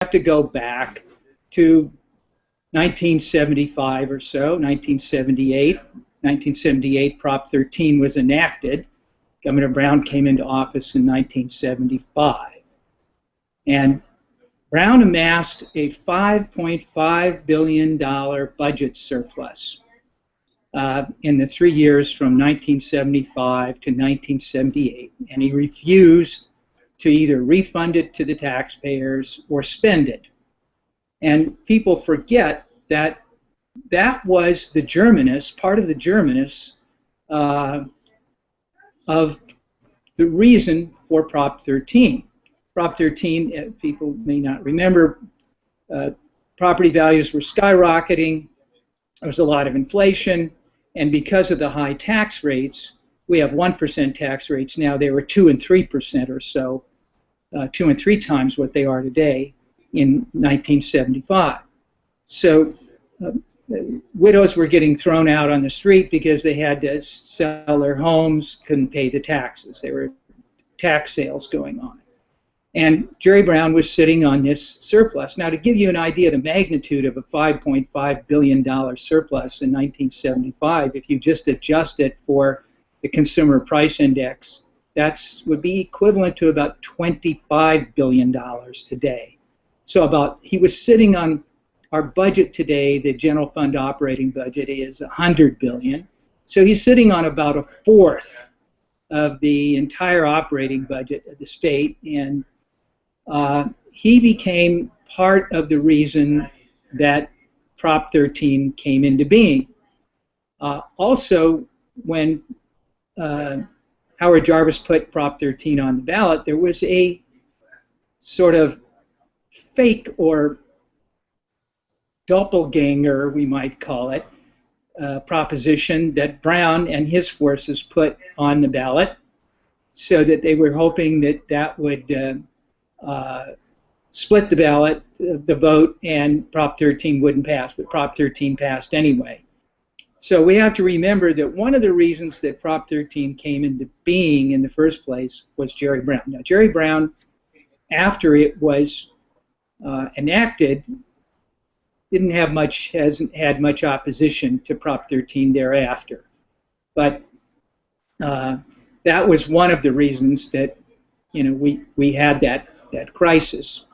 have to go back to 1975 or so, 1978. 1978, Prop 13 was enacted. Governor Brown came into office in 1975. And Brown amassed a $5.5 billion budget surplus in the 3 years from 1975 to 1978. And he refused to either refund it to the taxpayers or spend it. And people forget that that was the germinus, part of the germinus of the reason for Prop 13. Prop 13, people may not remember, property values were skyrocketing, there was a lot of inflation, and because of the high tax rates, we have 1% tax rates now, they were 2 and 3% or so, 2 and 3 times what they are today in 1975. So widows were getting thrown out on the street because they had to sell their homes, couldn't pay the taxes. There were tax sales going on. And Jerry Brown was sitting on this surplus. Now, to give you an idea of the magnitude of a $5.5 billion surplus in 1975, if you just adjust it for the Consumer Price Index, that would be equivalent to about $25 billion today. So he was sitting on our budget today, the general fund operating budget is $100 billion. So he's sitting on about a fourth of the entire operating budget of the state, and he became part of the reason that Prop 13 came into being. Also, when Howard Jarvis put Prop 13 on the ballot, there was a sort of fake or doppelganger, we might call it, proposition that Brown and his forces put on the ballot, so that they were hoping that that would split the ballot, the vote, and Prop 13 wouldn't pass, but Prop 13 passed anyway. So we have to remember that one of the reasons that Prop 13 came into being in the first place was Jerry Brown. Now, Jerry Brown, after it was enacted, hasn't had much opposition to Prop 13 thereafter. But that was one of the reasons that we had that crisis.